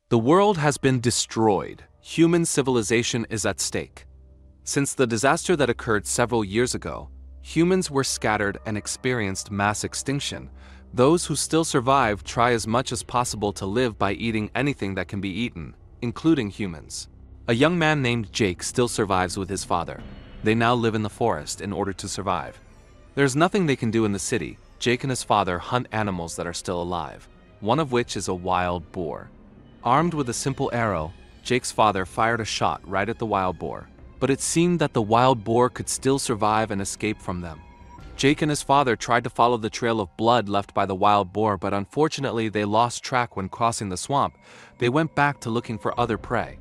The world has been destroyed. Human civilization is at stake. Since the disaster that occurred several years ago, humans were scattered and experienced mass extinction. Those who still survive try as much as possible to live by eating anything that can be eaten, including humans. A young man named Jake still survives with his father. They now live in the forest in order to survive. There's nothing they can do in the city. Jake and his father hunt animals that are still alive, one of which is a wild boar. Armed with a simple arrow, Jake's father fired a shot right at the wild boar, but it seemed that the wild boar could still survive and escape from them. Jake and his father tried to follow the trail of blood left by the wild boar, but unfortunately they lost track when crossing the swamp. They went back to looking for other prey.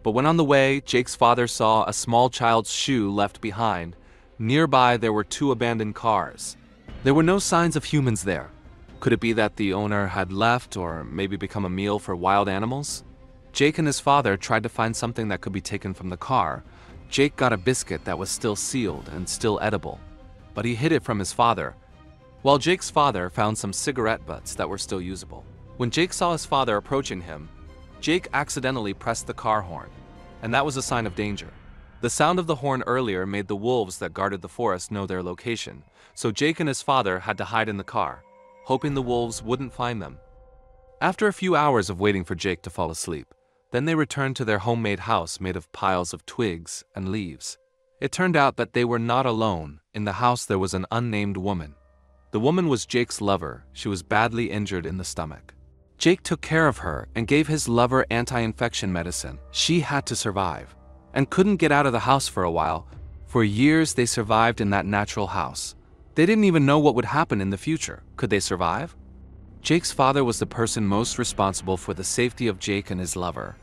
But when on the way, Jake's father saw a small child's shoe left behind. Nearby there were 2 abandoned cars. There were no signs of humans there. Could it be that the owner had left or maybe become a meal for wild animals? Jake and his father tried to find something that could be taken from the car. Jake got a biscuit that was still sealed and still edible, but he hid it from his father, while Jake's father found some cigarette butts that were still usable. When Jake saw his father approaching him, Jake accidentally pressed the car horn, and that was a sign of danger. The sound of the horn earlier made the wolves that guarded the forest know their location, so Jake and his father had to hide in the car, hoping the wolves wouldn't find them. After a few hours of waiting for Jake to fall asleep, then they returned to their homemade house made of piles of twigs and leaves. It turned out that they were not alone. In the house there was an unnamed woman. The woman was Jake's lover. She was badly injured in the stomach. Jake took care of her and gave his lover anti-infection medicine. She had to survive, and couldn't get out of the house for a while. For years they survived in that natural house. They didn't even know what would happen in the future. Could they survive? Jake's father was the person most responsible for the safety of Jake and his lover.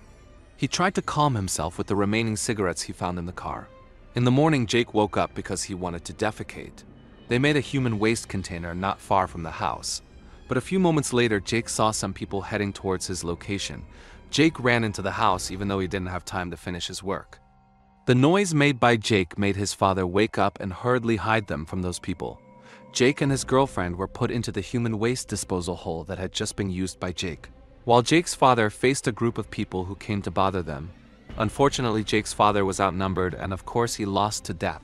He tried to calm himself with the remaining cigarettes he found in the car. In the morning, Jake woke up because he wanted to defecate. They made a human waste container not far from the house. But a few moments later, Jake saw some people heading towards his location. Jake ran into the house even though he didn't have time to finish his work. The noise made by Jake made his father wake up and hurriedly hide them from those people. Jake and his girlfriend were put into the human waste disposal hole that had just been used by Jake, while Jake's father faced a group of people who came to bother them. Unfortunately, Jake's father was outnumbered and of course he lost to death.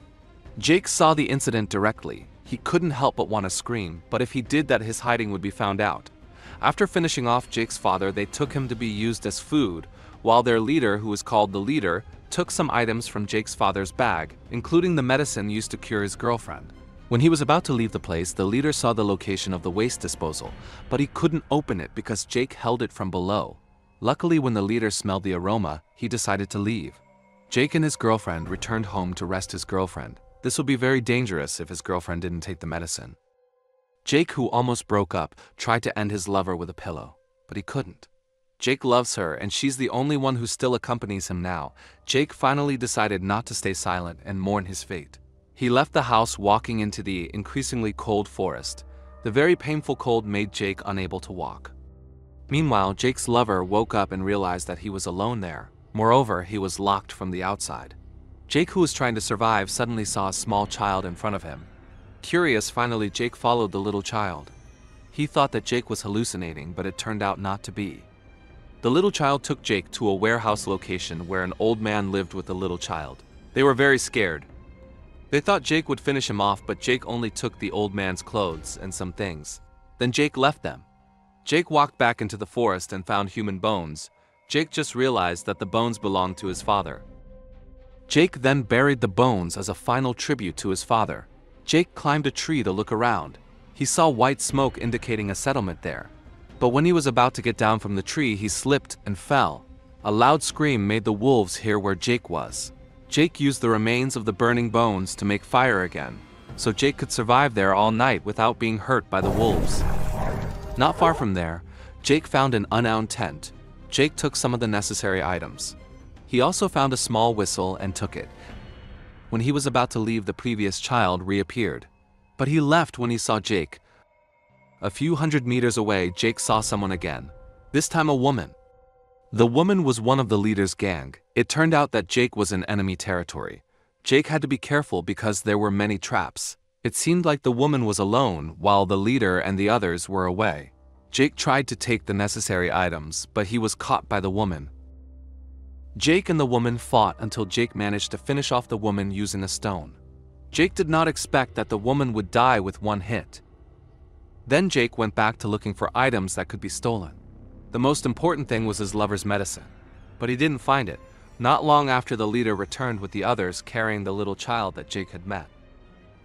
Jake saw the incident directly. He couldn't help but want to scream, but if he did that, his hiding would be found out. After finishing off Jake's father, they took him to be used as food, while their leader, who was called the leader, took some items from Jake's father's bag, including the medicine used to cure his girlfriend. When he was about to leave the place, the leader saw the location of the waste disposal, but he couldn't open it because Jake held it from below. Luckily, when the leader smelled the aroma, he decided to leave. Jake and his girlfriend returned home to rest his girlfriend. This would be very dangerous if his girlfriend didn't take the medicine. Jake, who almost broke up, tried to end his lover with a pillow, but he couldn't. Jake loves her, and she's the only one who still accompanies him now. Jake finally decided not to stay silent and mourn his fate. He left the house, walking into the increasingly cold forest. The very painful cold made Jake unable to walk. Meanwhile, Jake's lover woke up and realized that he was alone there. Moreover, he was locked from the outside. Jake, who was trying to survive, suddenly saw a small child in front of him. Curious, finally Jake followed the little child. He thought that Jake was hallucinating, but it turned out not to be. The little child took Jake to a warehouse location where an old man lived with the little child. They were very scared. They thought Jake would finish him off, but Jake only took the old man's clothes and some things. Then Jake left them. Jake walked back into the forest and found human bones. Jake just realized that the bones belonged to his father. Jake then buried the bones as a final tribute to his father. Jake climbed a tree to look around. He saw white smoke indicating a settlement there. But when he was about to get down from the tree, he slipped and fell. A loud scream made the wolves hear where Jake was. Jake used the remains of the burning bones to make fire again, so Jake could survive there all night without being hurt by the wolves. Not far from there, Jake found an unowned tent. Jake took some of the necessary items. He also found a small whistle and took it. When he was about to leave, the previous child reappeared, but he left when he saw Jake. A few hundred meters away, Jake saw someone again, this time a woman. The woman was one of the leader's gang. It turned out that Jake was in enemy territory. Jake had to be careful because there were many traps. It seemed like the woman was alone while the leader and the others were away. Jake tried to take the necessary items, but he was caught by the woman. Jake and the woman fought until Jake managed to finish off the woman using a stone. Jake did not expect that the woman would die with one hit. Then Jake went back to looking for items that could be stolen. The most important thing was his lover's medicine, but he didn't find it, not long after the leader returned with the others carrying the little child that Jake had met.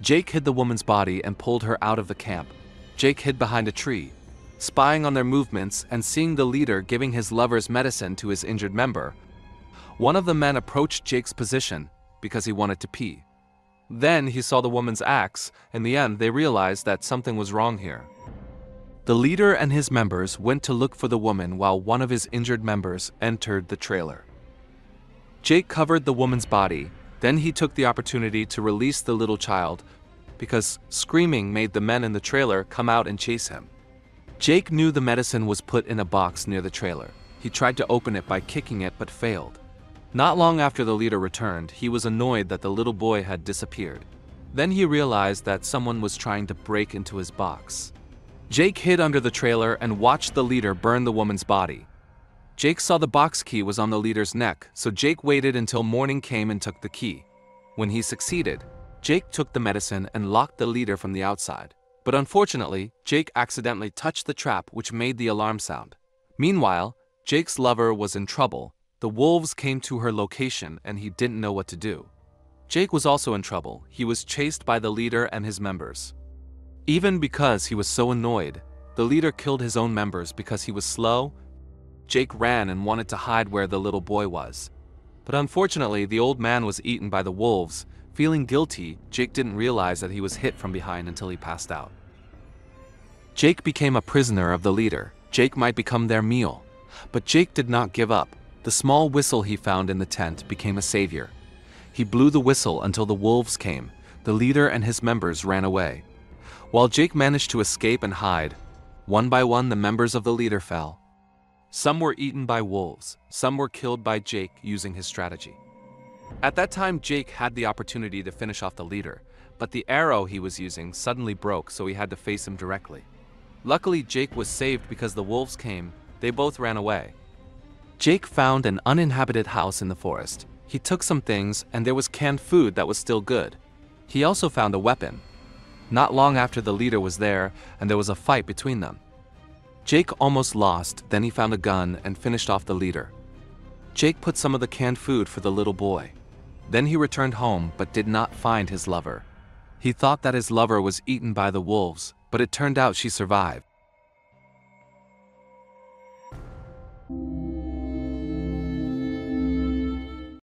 Jake hid the woman's body and pulled her out of the camp. Jake hid behind a tree, spying on their movements and seeing the leader giving his lover's medicine to his injured member. One of the men approached Jake's position because he wanted to pee. Then he saw the woman's axe. In the end, they realized that something was wrong here. The leader and his members went to look for the woman while one of his injured members entered the trailer. Jake covered the woman's body. Then he took the opportunity to release the little child because screaming made the men in the trailer come out and chase him. Jake knew the medicine was put in a box near the trailer. He tried to open it by kicking it but failed. Not long after the leader returned, he was annoyed that the little boy had disappeared. Then he realized that someone was trying to break into his box. Jake hid under the trailer and watched the leader burn the woman's body. Jake saw the box key was on the leader's neck, so Jake waited until morning came and took the key. When he succeeded, Jake took the medicine and locked the leader from the outside. But unfortunately, Jake accidentally touched the trap, which made the alarm sound. Meanwhile, Jake's lover was in trouble. The wolves came to her location and he didn't know what to do. Jake was also in trouble. He was chased by the leader and his members. Even because he was so annoyed, the leader killed his own members because he was slow. Jake ran and wanted to hide where the little boy was. But unfortunately, the old man was eaten by the wolves. Feeling guilty, Jake didn't realize that he was hit from behind until he passed out. Jake became a prisoner of the leader. Jake might become their meal. But Jake did not give up. The small whistle he found in the tent became a savior. He blew the whistle until the wolves came. The leader and his members ran away. While Jake managed to escape and hide, one by one the members of the leader fell. Some were eaten by wolves. Some were killed by Jake using his strategy. At that time, Jake had the opportunity to finish off the leader, but the arrow he was using suddenly broke, so he had to face him directly. Luckily, Jake was saved because the wolves came. They both ran away. Jake found an uninhabited house in the forest. He took some things, and there was canned food that was still good. He also found a weapon. Not long after, the leader was there, and there was a fight between them. Jake almost lost, then he found a gun and finished off the leader. Jake put some of the canned food for the little boy. Then he returned home, but did not find his lover. He thought that his lover was eaten by the wolves, but it turned out she survived.